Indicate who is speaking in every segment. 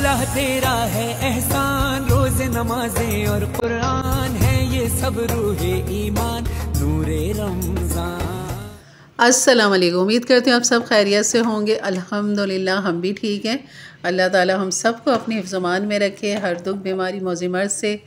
Speaker 1: अल्लाह तेरा है एहसान, रोज़ नमाजें और कुरान है ये सब रूहे ईमान नूरे रमज़ान।
Speaker 2: अस्सलाम वालेकुम। उम्मीद करते हैं आप सब खैरियत से होंगे। अल्हम्दुलिल्लाह हम भी ठीक हैं। अल्लाह ताला हम सबको अपने हिफ्ज़-ओ-मान में रखे, हर दुख बीमारी मौजी मर्ज़ से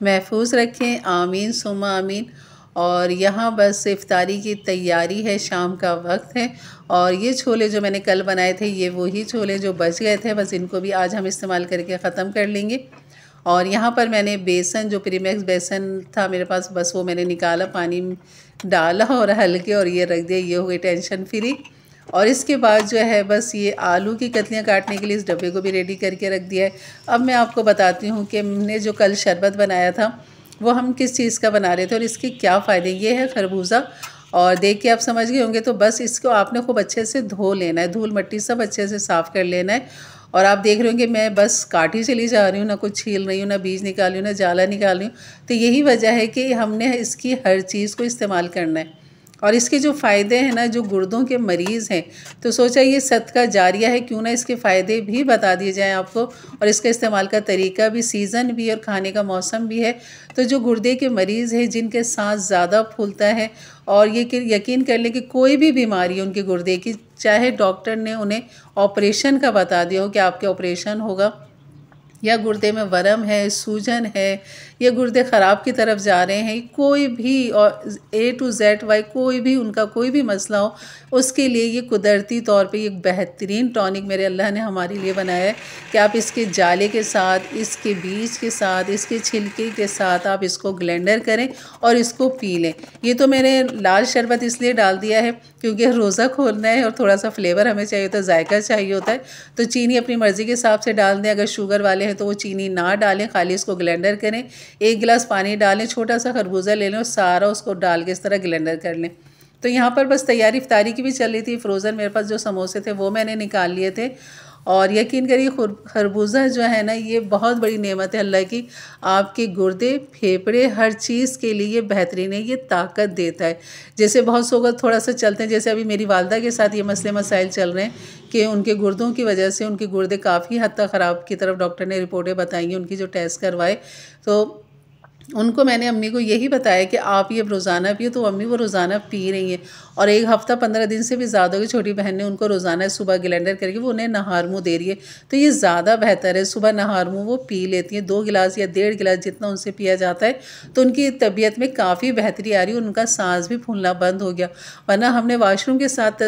Speaker 2: महफूज रखें, आमीन सुम्मा आमीन। और यहाँ बस इफ्तारी की तैयारी है, शाम का वक्त है। और ये छोले जो मैंने कल बनाए थे, ये वही छोले जो बच गए थे, बस इनको भी आज हम इस्तेमाल करके ख़त्म कर लेंगे। और यहाँ पर मैंने बेसन, जो प्रीमिक्स बेसन था मेरे पास, बस वो मैंने निकाला, पानी डाला और हल्के और ये रख दिया। ये हो गई टेंशन फ्री। और इसके बाद जो है बस ये आलू की कतलियाँ काटने के लिए इस डब्बे को भी रेडी करके रख दिया है। अब मैं आपको बताती हूँ कि हमने जो कल शरबत बनाया था वो हम किस चीज़ का बना रहे थे और इसके क्या फ़ायदे। ये है खरबूजा, और देख के आप समझ गए होंगे। तो बस इसको आपने खूब अच्छे से धो लेना है, धूल मट्टी सब अच्छे से साफ़ कर लेना है। और आप देख रहे होंगे मैं बस काटी चली जा रही हूँ, ना कुछ छील रही हूँ, ना बीज निकाल रही हूँ, ना जाला निकाल रही हूँ। तो यही वजह है कि हमने इसकी हर चीज़ को इस्तेमाल करना है। और इसके जो फ़ायदे हैं ना, जो गुर्दों के मरीज़ हैं, तो सोचा ये सदका जारिया है, क्यों ना इसके फ़ायदे भी बता दिए जाएं आपको। और इसका इस्तेमाल का तरीका भी, सीज़न भी और खाने का मौसम भी है। तो जो गुर्दे के मरीज़ हैं, जिनके सांस ज़्यादा फूलता है, और ये कि यकीन कर लें कि कोई भी बीमारी है उनके गुर्दे की, चाहे डॉक्टर ने उन्हें ऑपरेशन का बता दिया हो कि आपके ऑपरेशन होगा, या गुर्दे में वरम है, सूजन है, या गुर्दे ख़राब की तरफ जा रहे हैं, कोई भी, और A to Z Y कोई भी उनका कोई भी मसला हो, उसके लिए ये कुदरती तौर पे एक बेहतरीन टॉनिक मेरे अल्लाह ने हमारे लिए बनाया है कि आप इसके जाले के साथ, इसके बीज के साथ, इसके छिलके के साथ आप इसको ग्लेंडर करें और इसको पी लें। ये तो मैंने लाल शरबत इसलिए डाल दिया है क्योंकि रोज़ा खोलना है और थोड़ा सा फ्लेवर हमें चाहिए होता है, जायका चाहिए होता है। तो चीनी अपनी मर्ज़ी के हिसाब से डाल दें। अगर शुगर वाले हैं तो वो चीनी ना डालें, खाली इसको ग्लेंडर करें। 1 गिलास पानी डालें, छोटा सा खरबूजा ले लें और सारा उसको डाल के इस तरह ग्लेंडर कर लें। तो यहाँ पर बस तैयारी इफ्तारी की भी चल रही थी। फ्रोज़न मेरे पास जो समोसे थे वो मैंने निकाल लिए थे। और यकीन करिए खरबूजा जो है ना, ये बहुत बड़ी नेमत है अल्लाह की। आपके गुर्दे, फेफड़े, हर चीज़ के लिए ये बेहतरीन है, ये ताकत देता है। जैसे बहुत सौ थोड़ा सा चलते हैं, जैसे अभी मेरी वालदा के साथ ये मसले मसाइल चल रहे हैं कि उनके गुर्दों की वजह से उनके गुर्दे काफ़ी हद तक ख़राब की तरफ डॉक्टर ने रिपोर्टें बताई हैं, उनकी जो टेस्ट करवाए। तो उनको मैंने अम्मी को यही बताया कि आप ये रोज़ाना पिए, तो अम्मी वो रोज़ाना पी रही हैं। और 1 हफ़्ता 15 दिन से भी ज़्यादा की छोटी बहन ने उनको रोज़ाना सुबह ग्लेंडर करके वो उन्हें नहार मुँह दे रही है। तो ये ज़्यादा बेहतर है, सुबह नहार मुँह वो पी लेती हैं, 2 गिलास या 1.5 गिलास जितना उनसे पिया जाता है। तो उनकी तबीयत में काफ़ी बेहतरी आ रही है, उनका सांस भी फूलना बंद हो गया। वरना हमने वाशरूम के साथ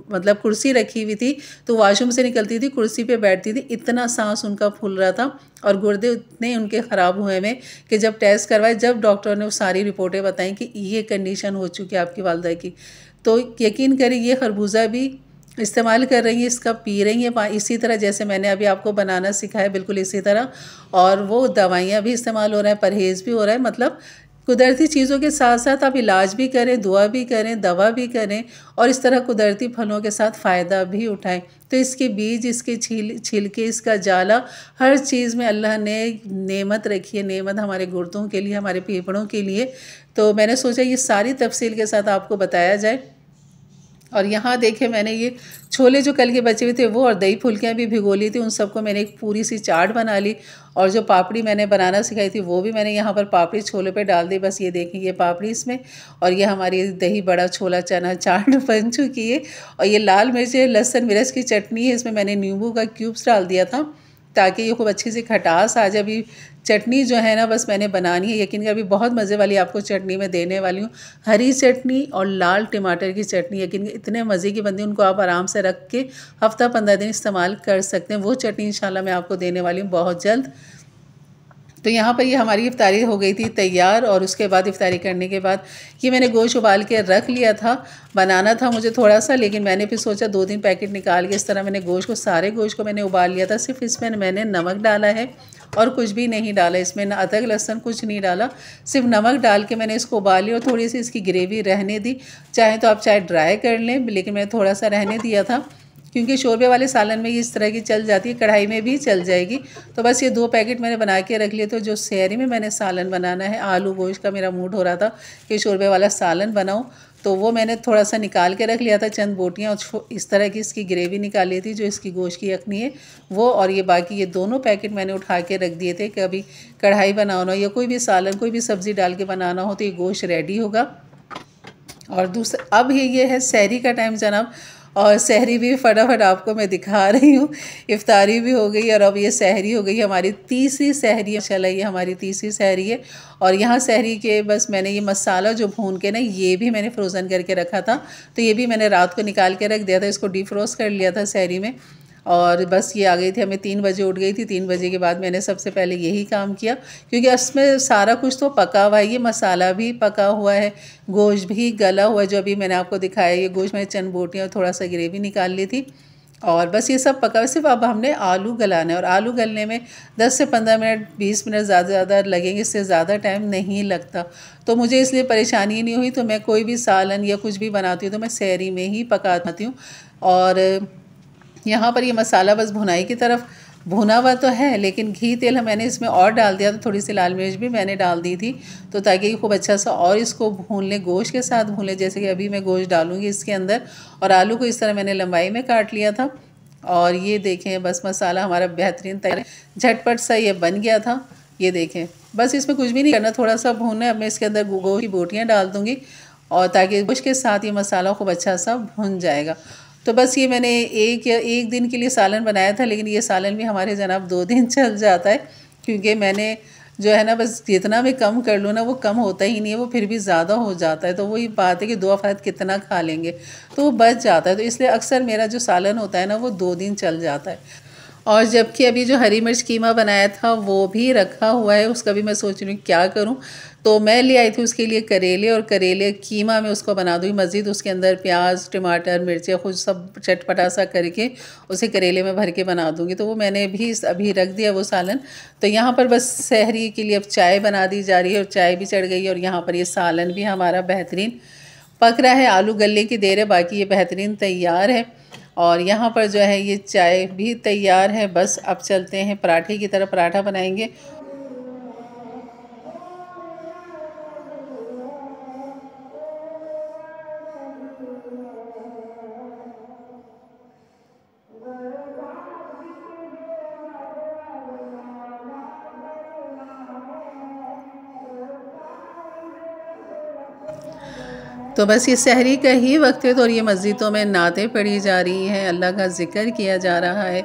Speaker 2: मतलब कुर्सी रखी हुई थी, तो वाशरूम से निकलती थी, कुर्सी पे बैठती थी, इतना सांस उनका फूल रहा था और गुर्दे उतने उनके ख़राब हुए में कि जब टेस्ट करवाए, जब डॉक्टर ने वो सारी रिपोर्टें बताई कि ये कंडीशन हो चुकी है आपकी वालदा की, तो यकीन करें ये खरबूजा भी इस्तेमाल कर रही हैं, इसका पी रही हैं इसी तरह जैसे मैंने अभी आपको बनाना सिखाया, बिल्कुल इसी तरह। और वो दवाइयाँ भी इस्तेमाल हो रहा है, परहेज़ भी हो रहा है। मतलब कुदरती चीज़ों के साथ साथ आप इलाज भी करें, दुआ भी करें, दवा भी करें, और इस तरह कुदरती फलों के साथ फ़ायदा भी उठाएं। तो इसके बीज, इसके छिलके, इसका जाला, हर चीज़ में अल्लाह ने नेमत रखी है, नेमत हमारे गुर्दों के लिए, हमारे फेफड़ों के लिए। तो मैंने सोचा ये सारी तफसील के साथ आपको बताया जाए। और यहाँ देखिए मैंने ये छोले जो कल के बचे हुए थे वो, और दही फुल्कियाँ भी भिगो ली थी, उन सबको मैंने एक पूरी सी चाट बना ली। और जो पापड़ी मैंने बनाना सिखाई थी वो भी मैंने यहाँ पर पापड़ी छोले पे डाल दी। बस ये देखें, ये पापड़ी इसमें, और ये हमारी दही बड़ा छोला चना चाट बन चुकी है। और ये लाल मिर्च, लहसुन मिर्च की चटनी है, इसमें मैंने नींबू का क्यूब्स डाल दिया था ताकि ये खूब अच्छी सी खटास आ जाए। अभी चटनी जो है ना, बस मैंने बनानी है, यकीन कर अभी बहुत मज़े वाली आपको चटनी मैं देने वाली हूँ। हरी चटनी और लाल टमाटर की चटनी, यकीन इतने मज़े की बनती है, उनको आप आराम से रख के हफ़्ता 15 दिन इस्तेमाल कर सकते हैं। वो चटनी इंशाल्लाह मैं आपको देने वाली हूँ बहुत जल्द। तो यहाँ पर ये हमारी इफ्तारी हो गई थी तैयार। और उसके बाद इफ्तारी करने के बाद ये मैंने गोश्त उबाल के रख लिया था। बनाना था मुझे थोड़ा सा, लेकिन मैंने फिर सोचा 2-3 पैकेट निकाल के इस तरह मैंने गोश्त को, सारे गोश्त को मैंने उबाल लिया था। सिर्फ इसमें मैंने नमक डाला है और कुछ भी नहीं डाला, इसमें ना अदरक लहसुन कुछ नहीं डाला, सिर्फ नमक डाल के मैंने इसको उबाल लिया। और थोड़ी सी इसकी ग्रेवी रहने दी, चाहे तो आप चाहे ड्राई कर लें, लेकिन मैंने थोड़ा सा रहने दिया था क्योंकि शोरबे वाले सालन में ये इस तरह की चल जाती है, कढ़ाई में भी चल जाएगी। तो बस ये 2 पैकेट मैंने बना के रख लिए। तो जो सहरी में मैंने सालन बनाना है, आलू गोश्त का मेरा मूड हो रहा था कि शोरबे वाला सालन बनाऊं, तो वो मैंने थोड़ा सा निकाल के रख लिया था, चंद बोटियाँ, और इस तरह की इसकी ग्रेवी निकाल ली थी जो इसकी गोश्त की यखनी है वो, और ये बाकी ये दोनों पैकेट मैंने उठा के रख दिए थे कि अभी कढ़ाई बनाना हो या कोई भी सालन कोई भी सब्ज़ी डाल के बनाना हो तो ये गोश्त रेडी होगा। और दूसरा अब ये है सहरी का टाइम जनाब, और सहरी भी फटाफट आपको मैं दिखा रही हूँ। इफ्तारी भी हो गई और अब ये सहरी हो गई, हमारी तीसरी सहरी है माशाल्लाह, ये हमारी तीसरी सहरी है। और यहाँ सहरी के बस मैंने ये मसाला जो भून के ना ये भी मैंने फ्रोज़न करके रखा था, तो ये भी मैंने रात को निकाल के रख दिया था, इसको डीफ्रोस्ट कर लिया था सहरी में। और बस ये आ गई थी, हमें 3 बजे उठ गई थी, 3 बजे के बाद मैंने सबसे पहले यही काम किया, क्योंकि इसमें सारा कुछ तो पका हुआ है, ये मसाला भी पका हुआ है, गोश्त भी गला हुआ है, जो अभी मैंने आपको दिखाया ये गोश्त मैंने चंद बोटियाँ और थोड़ा सा ग्रेवी निकाल ली थी, और बस ये सब पका हुआ। सिर्फ अब हमने आलू गलाना है, और आलू गलने में 10 से 15 मिनट 20 मिनट ज़्यादा लगेंगे, इससे ज़्यादा टाइम नहीं लगता। तो मुझे इसलिए परेशानी नहीं हुई, तो मैं कोई भी सालन या कुछ भी बनाती हूँ तो मैं सहरी में ही पकाती हूँ। और यहाँ पर ये मसाला बस भुनाई की तरफ भुना हुआ तो है, लेकिन घी तेल मैंने इसमें और डाल दिया था, थोड़ी सी लाल मिर्च भी मैंने डाल दी थी, तो ताकि खूब अच्छा सा और इसको भून लें, गोश्त के साथ भून लें, जैसे कि अभी मैं गोश्त डालूँगी इसके अंदर। और आलू को इस तरह मैंने लंबाई में काट लिया था, और ये देखें बस मसाला हमारा बेहतरीन तैयार, झटपट सा ये बन गया था। ये देखें बस इसमें कुछ भी नहीं करना, थोड़ा सा भूनना है। अब मैं इसके अंदर गोश्त की बोटियाँ डाल दूँगी, और ताकि गोश्त के साथ ये मसाला खूब अच्छा सा भुन जाएगा। तो बस ये मैंने एक दिन के लिए सालन बनाया था, लेकिन ये सालन भी हमारे जनाब 2 दिन चल जाता है, क्योंकि मैंने जो है ना बस जितना मैं कम कर लूँ ना वो कम होता ही नहीं है, वो फिर भी ज़्यादा हो जाता है। तो वही बात है कि 2 अफराद कितना खा लेंगे, तो वो बच जाता है। तो इसलिए अक्सर मेरा जो सालन होता है ना वो 2 दिन चल जाता है। और जबकि अभी जो हरी मिर्च कीमा बनाया था वो भी रखा हुआ है, उसका भी मैं सोच रही हूँ क्या करूँ। तो मैं ले आई थी उसके लिए करेले, और करेले कीमा में उसको बना दूँगी, मज़ीद उसके अंदर प्याज टमाटर मिर्चें खुद सब चटपटा सा करके उसे करेले में भर के बना दूँगी। तो वो मैंने भी अभी रख दिया वो सालन। तो यहाँ पर बस सहरी के लिए अब चाय बना दी जा रही है, और चाय भी चढ़ गई, और यहाँ पर ये सालन भी हमारा बेहतरीन पक रहा है। आलू गलने की देर है, बाकी ये बेहतरीन तैयार है। और यहाँ पर जो है ये चाय भी तैयार है। बस अब चलते हैं पराठे की तरफ, पराठा बनाएंगे। तो बस ये सहरी का ही वक्त है, तो और ये मस्जिदों में नातें पढ़ी जा रही हैं, अल्लाह का ज़िक्र किया जा रहा है।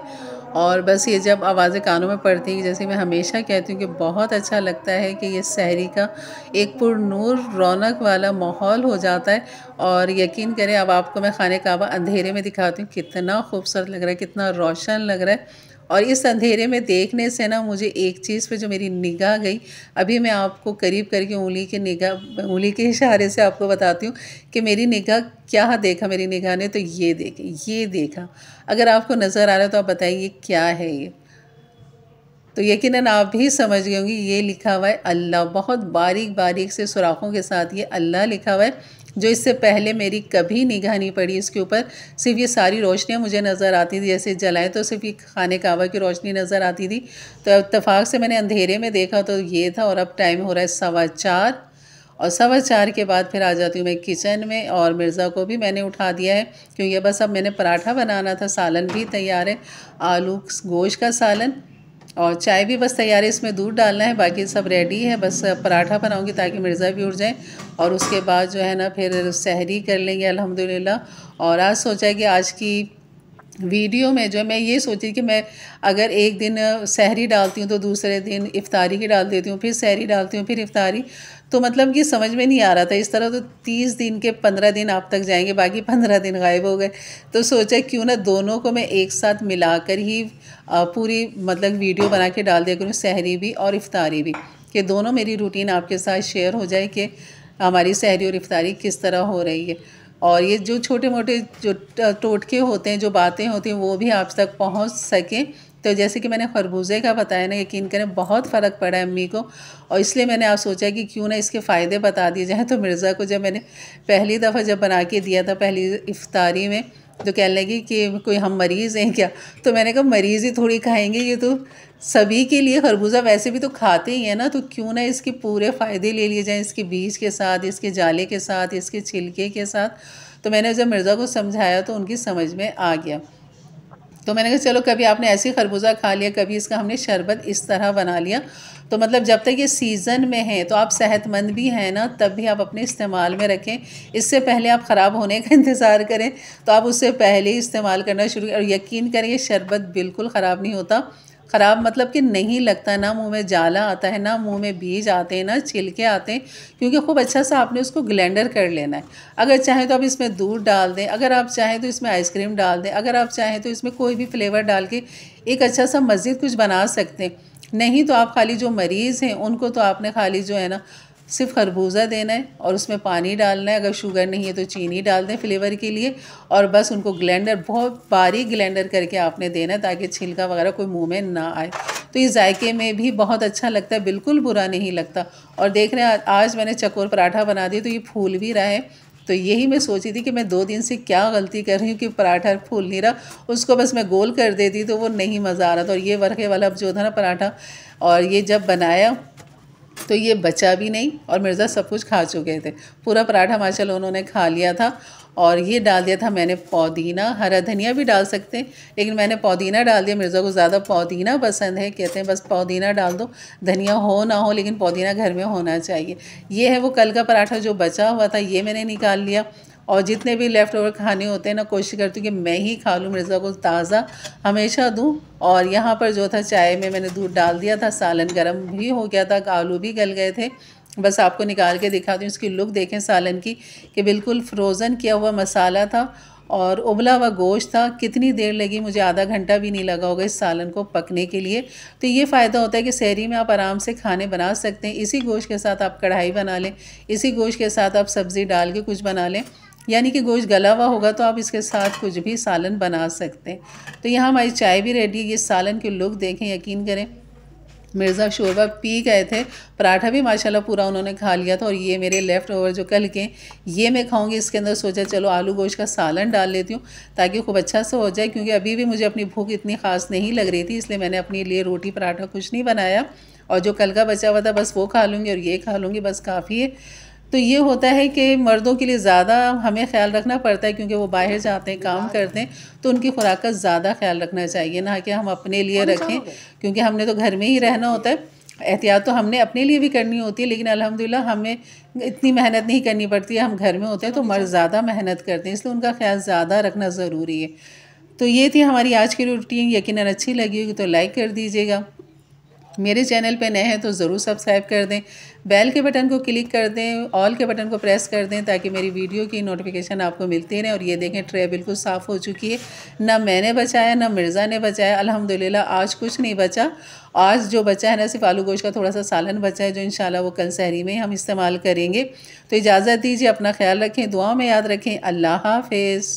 Speaker 2: और बस ये जब आवाज़ें कानों में पड़ती हैं, जैसे मैं हमेशा कहती हूँ कि बहुत अच्छा लगता है कि ये सहरी का एक पुरनूर रौनक वाला माहौल हो जाता है। और यकीन करें अब आपको मैं खाने काबा अंधेरे में दिखाती हूँ, कितना खूबसूरत लग रहा है, कितना रोशन लग रहा है। और इस अंधेरे में देखने से ना मुझे एक चीज़ पे जो मेरी निगाह गई, अभी मैं आपको करीब करके उंगली के इशारे से आपको बताती हूँ कि मेरी निगाह क्या देखा। मेरी निगाह ने तो ये देखा। अगर आपको नज़र आ रहा है तो आप बताइए क्या है ये। तो यकीनन आप भी समझ गए होंगे, ये लिखा हुआ है अल्लाह, बहुत बारीक बारीक से सुराखों के साथ ये अल्लाह लिखा हुआ है, जो इससे पहले मेरी कभी निगाह नहीं पड़ी इसके ऊपर। सिर्फ ये सारी रोशनियाँ मुझे नज़र आती थी, जैसे जलाएं तो सिर्फ ये खाने काबा की रोशनी नज़र आती थी। तो इत्तेफाक से मैंने अंधेरे में देखा तो ये था। और अब टाइम हो रहा है 4:15, और 4:15 के बाद फिर आ जाती हूँ मैं किचन में, और मिर्ज़ा को भी मैंने उठा दिया है, क्योंकि बस अब मैंने पराठा बनाना था। सालन भी तैयार है, आलू गोश्त का सालन, और चाय भी बस तैयार है, इसमें दूध डालना है, बाकी सब रेडी है। बस पराठा बनाऊंगी ताकि मिर्ज़ा भी उठ जाए, और उसके बाद जो है ना फिर सहरी कर लेंगे अल्हम्दुलिल्लाह। और आज सोचा है कि आज की वीडियो में जो मैं ये सोची कि मैं अगर एक दिन सहरी डालती हूँ तो दूसरे दिन इफ्तारी की डाल देती हूँ, फिर सहरी डालती हूँ, फिर इफ्तारी, तो मतलब ये समझ में नहीं आ रहा था। इस तरह तो 30 दिन के 15 दिन आप तक जाएंगे, बाकी 15 दिन गायब हो गए। तो सोचा क्यों ना दोनों को मैं एक साथ मिलाकर ही पूरी मतलब वीडियो बना के डाल दिया करूँ, सहरी भी और इफ्तारी भी, कि दोनों मेरी रूटीन आपके साथ शेयर हो जाए कि हमारी सहरी और इफ्तारी किस तरह हो रही है। और ये जो छोटे मोटे जो टोटके होते हैं, जो बातें होती हैं, वो भी आप तक पहुंच सकें। तो जैसे कि मैंने खरबूजे का बताया ना, यकीन करें बहुत फ़र्क पड़ा है अम्मी को, और इसलिए मैंने आज सोचा कि क्यों ना इसके फ़ायदे बता दिए जाएँ। तो मिर्ज़ा को जब मैंने पहली दफ़ा जब बना के दिया था पहली इफ्तारी में, तो कहने लगी कि कोई हम मरीज़ हैं क्या। तो मैंने कहा मरीज़ ही थोड़ी खाएंगे, ये तो सभी के लिए खरबूजा वैसे भी तो खाते ही हैं ना, तो क्यों ना इसके पूरे फ़ायदे ले लिए जाएं, इसके बीज के साथ, इसके जाले के साथ, इसके छिलके के साथ। तो मैंने जब मिर्ज़ा को समझाया तो उनकी समझ में आ गया। तो मैंने कहा चलो कभी आपने ऐसे ही खरबूजा खा लिया, कभी इसका हमने शरबत इस तरह बना लिया। तो मतलब जब तक ये सीज़न में है तो आप सेहतमंद भी हैं ना, तब भी आप अपने इस्तेमाल में रखें। इससे पहले आप ख़राब होने का इंतज़ार करें तो आप उससे पहले ही इस्तेमाल करना शुरू करें। और यकीन करें ये शरबत बिल्कुल ख़राब नहीं होता। ख़राब मतलब कि नहीं लगता, ना मुंह में जाला आता है, ना मुंह में बीज आते हैं, ना छिलके आते हैं, क्योंकि खूब अच्छा सा आपने उसको ग्लेंडर कर लेना है। अगर चाहें तो आप इसमें दूध डाल दें, अगर आप चाहें तो इसमें आइसक्रीम डाल दें, अगर आप चाहें तो इसमें कोई भी फ्लेवर डाल के एक अच्छा सा मज़ीद कुछ बना सकते हैं। नहीं तो आप खाली जो मरीज़ हैं उनको तो आपने खाली जो है ना सिर्फ खरबूजा देना है और उसमें पानी डालना है, अगर शुगर नहीं है तो चीनी डाल दें फ्लेवर के लिए, और बस उनको ग्लेंडर, बहुत बारीक ग्लेंडर करके आपने देना है ताकि छिलका वगैरह कोई मुंह में ना आए। तो ये जायके में भी बहुत अच्छा लगता है, बिल्कुल बुरा नहीं लगता। और देख रहे हैं आज मैंने चकोर पराठा बना दिया तो ये फूल भी रहा है। तो यही मैं सोची थी कि मैं 2 दिन से क्या गलती कर रही हूँ कि पराठा फूल नहीं रहा, उसको बस मैं गोल कर देती तो वो नहीं मज़ा आ रहा था। और ये वर्के वाला जो था ना पराठा, और ये जब बनाया तो ये बचा भी नहीं और मिर्ज़ा सब कुछ खा चुके थे। पूरा पराठा माशाल्लाह उन्होंने खा लिया था। और ये डाल दिया था मैंने पुदीना, हरा धनिया भी डाल सकते हैं लेकिन मैंने पुदीना डाल दिया। मिर्ज़ा को ज़्यादा पुदीना पसंद है, कहते हैं बस पुदीना डाल दो, धनिया हो ना हो लेकिन पुदीना घर में होना चाहिए। ये है वो कल का पराठा जो बचा हुआ था, ये मैंने निकाल लिया। और जितने भी लेफ़्ट ओवर खाने होते हैं ना, कोशिश करती हूँ कि मैं ही खा लूँ, मिर्ज़ा को ताज़ा हमेशा दूँ। और यहाँ पर जो था चाय में मैंने दूध डाल दिया था, सालन गर्म भी हो गया था, आलू भी गल गए थे। बस आपको निकाल के दिखाती हूँ, इसकी लुक देखें सालन की कि बिल्कुल फ्रोज़न किया हुआ मसाला था और उबला हुआ गोश्त था। कितनी देर लगी, मुझे आधा घंटा भी नहीं लगा होगा इस सालन को पकने के लिए। तो ये फ़ायदा होता है कि सहरी में आप आराम से खाने बना सकते हैं। इसी गोश्त के साथ आप कढ़ाई बना लें, इसी गोश्त के साथ आप सब्ज़ी डाल के कुछ बना लें, यानी कि गोश्त गला हुआ होगा तो आप इसके साथ कुछ भी सालन बना सकते हैं। तो यहाँ हमारी चाय भी रेडी है। ये सालन की लुक देखें, यकीन करें मिर्ज़ा शोरबा पी गए थे, पराठा भी माशाल्लाह पूरा उन्होंने खा लिया था। और ये मेरे लेफ़्ट ओवर जो कल के, ये मैं खाऊंगी। इसके अंदर सोचा चलो आलू गोश्त का सालन डाल लेती हूँ ताकि खूब अच्छा सा हो जाए, क्योंकि अभी भी मुझे अपनी भूख इतनी ख़ास नहीं लग रही थी, इसलिए मैंने अपने लिए रोटी पराठा कुछ नहीं बनाया। और जो कल का बचा हुआ था बस वो खा लूँगी और ये खा लूँगी, बस काफ़ी है। तो ये होता है कि मर्दों के लिए ज़्यादा हमें ख्याल रखना पड़ता है, क्योंकि वो बाहर जाते हैं, काम करते हैं, तो उनकी खुराक का ज़्यादा ख्याल रखना चाहिए, ना कि हम अपने लिए रखें, क्योंकि हमने तो घर में ही रहना होता है। एहतियात तो हमने अपने लिए भी करनी होती है, लेकिन अल्हम्दुलिल्लाह हमें इतनी मेहनत नहीं करनी पड़ती है। हम घर में होते हैं तो मर्द ज़्यादा मेहनत करते हैं, इसलिए उनका ख्याल ज़्यादा रखना ज़रूरी है। तो ये थी हमारी आज की रूटीन। यकीनन अच्छी लगी होगी तो लाइक कर दीजिएगा। मेरे चैनल पे नए हैं तो ज़रूर सब्सक्राइब कर दें, बेल के बटन को क्लिक कर दें, ऑल के बटन को प्रेस कर दें ताकि मेरी वीडियो की नोटिफिकेशन आपको मिलती रहे। और ये देखें ट्रे बिल्कुल साफ़ हो चुकी है, ना मैंने बचाया ना मिर्ज़ा ने बचाया, अल्हम्दुलिल्लाह आज कुछ नहीं बचा। आज जो बचा है ना सिर्फ आलू गोश्त का थोड़ा सा सालन बचा है, जो इंशाल्लाह वो कल सहरी में हम इस्तेमाल करेंगे। तो इजाज़त दीजिए, अपना ख्याल रखें, दुआओं में याद रखें। अल्लाह हाफ़िज़।